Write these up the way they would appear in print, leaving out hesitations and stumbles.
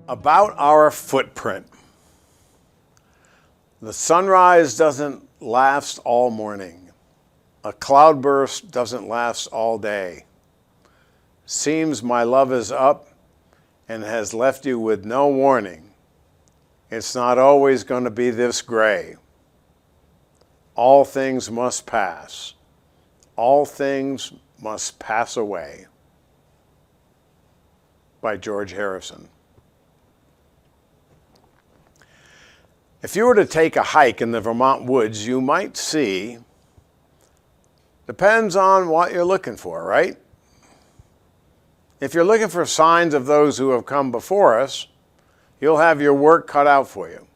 About our footprint. The sunrise doesn't last all morning. A cloudburst doesn't last all day. Seems my love is up and has left you with no warning. It's not always going to be this gray. All things must pass. All things must pass away. By George Harrison. If you were to take a hike in the Vermont woods, you might see, depends on what you're looking for, right? If you're looking for signs of those who have come before us, you'll have your work cut out for you.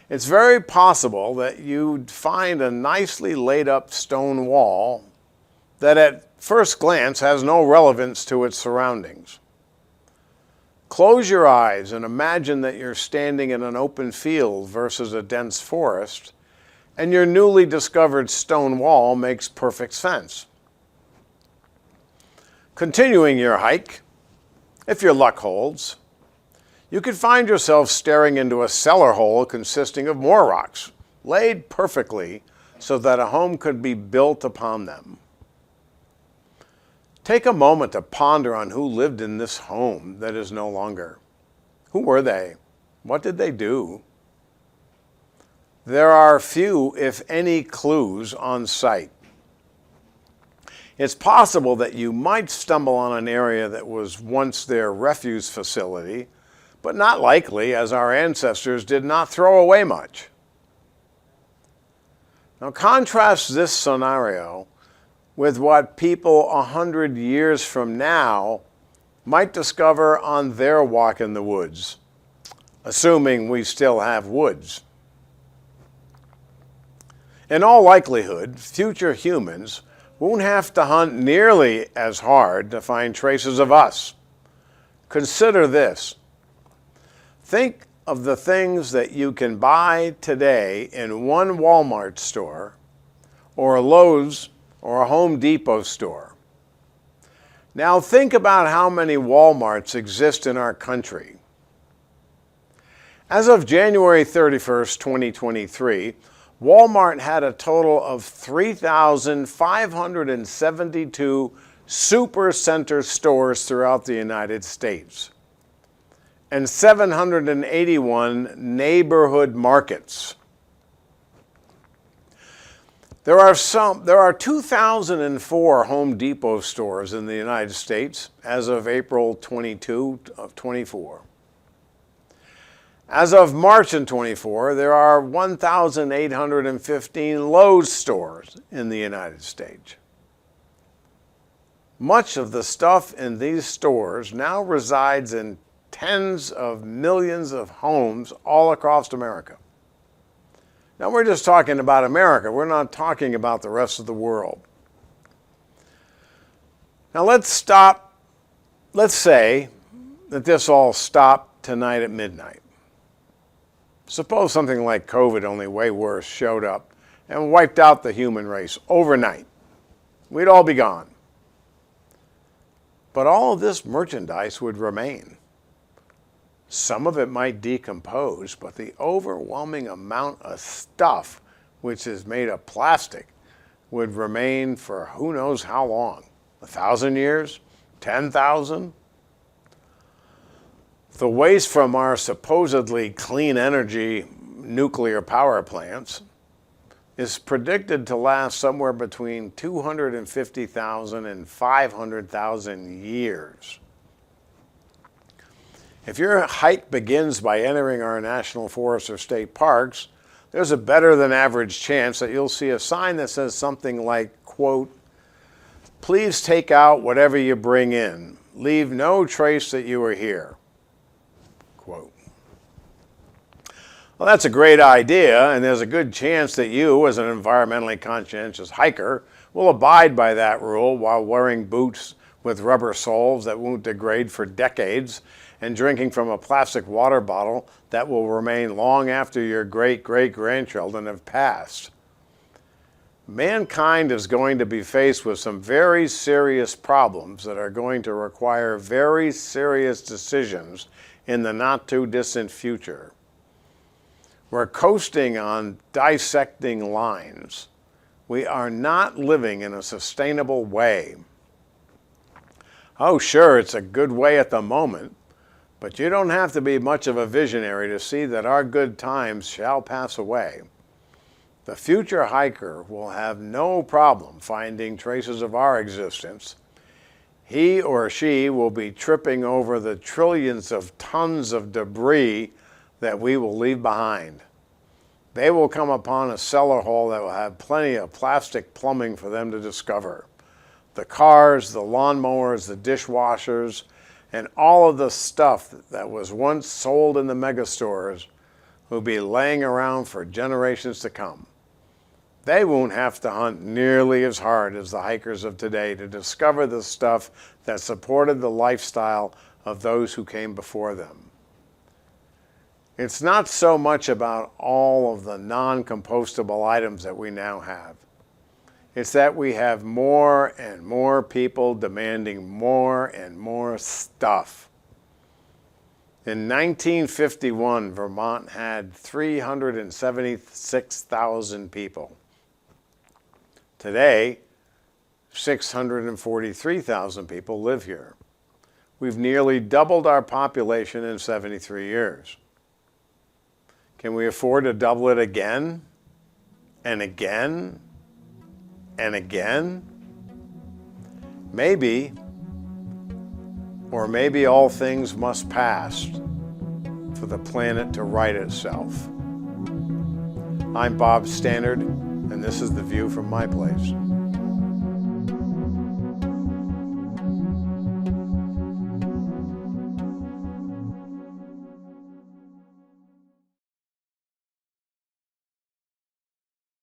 It's very possible that you'd find a nicely laid up stone wall that at first glance has no relevance to its surroundings. Close your eyes and imagine that you're standing in an open field versus a dense forest, and your newly discovered stone wall makes perfect sense. Continuing your hike, if your luck holds, you could find yourself staring into a cellar hole consisting of more rocks, laid perfectly so that a home could be built upon them. Take a moment to ponder on who lived in this home that is no longer. Who were they? What did they do? There are few, if any, clues on site. It's possible that you might stumble on an area that was once their refuse facility, but not likely, as our ancestors did not throw away much. Now contrast this scenario with what people 100 years from now might discover on their walk in the woods, assuming we still have woods. In all likelihood, future humans won't have to hunt nearly as hard to find traces of us. Consider this. Think of the things that you can buy today in one Walmart store or a Lowe's or a Home Depot store. Now think about how many Walmarts exist in our country. As of January 31st, 2023, Walmart had a total of 3,572 supercenter stores throughout the United States and 781 neighborhood markets. There are 2,004 Home Depot stores in the United States as of April 22 of 24. As of March in 24, there are 1,815 Lowe's stores in the United States. Much of the stuff in these stores now resides in tens of millions of homes all across America. Now we're just talking about America. We're not talking about the rest of the world. Now let's say that this all stopped tonight at midnight. Suppose something like COVID, only way worse, showed up and wiped out the human race overnight. We'd all be gone. But all of this merchandise would remain. Some of it might decompose, but the overwhelming amount of stuff, which is made of plastic, would remain for who knows how long. 1,000 years? 10,000? The waste from our supposedly clean energy nuclear power plants is predicted to last somewhere between 250,000 and 500,000 years. If your hike begins by entering our national forests or state parks, there's a better than average chance that you'll see a sign that says something like, quote, "Please take out whatever you bring in. Leave no trace that you were here." Quote. Well, that's a great idea, and there's a good chance that you, as an environmentally conscientious hiker, will abide by that rule while wearing boots with rubber soles that won't degrade for decades and drinking from a plastic water bottle that will remain long after your great-great-grandchildren have passed. Mankind is going to be faced with some very serious problems that are going to require very serious decisions in the not-too-distant future. We're coasting on dissecting lines. We are not living in a sustainable way. Oh, sure, it's a good way at the moment, but you don't have to be much of a visionary to see that our good times shall pass away. The future hiker will have no problem finding traces of our existence. He or she will be tripping over the trillions of tons of debris that we will leave behind. They will come upon a cellar hole that will have plenty of plastic plumbing for them to discover. The cars, the lawnmowers, the dishwashers, and all of the stuff that was once sold in the megastores will be laying around for generations to come. They won't have to hunt nearly as hard as the hikers of today to discover the stuff that supported the lifestyle of those who came before them. It's not so much about all of the non-compostable items that we now have. It's that we have more and more people demanding more and more stuff. In 1951, Vermont had 376,000 people. Today, 643,000 people live here. We've nearly doubled our population in 73 years. Can we afford to double it again and again and again? Maybe, or maybe all things must pass for the planet to right itself. I'm Bob Stannard, and this is The View from My Place.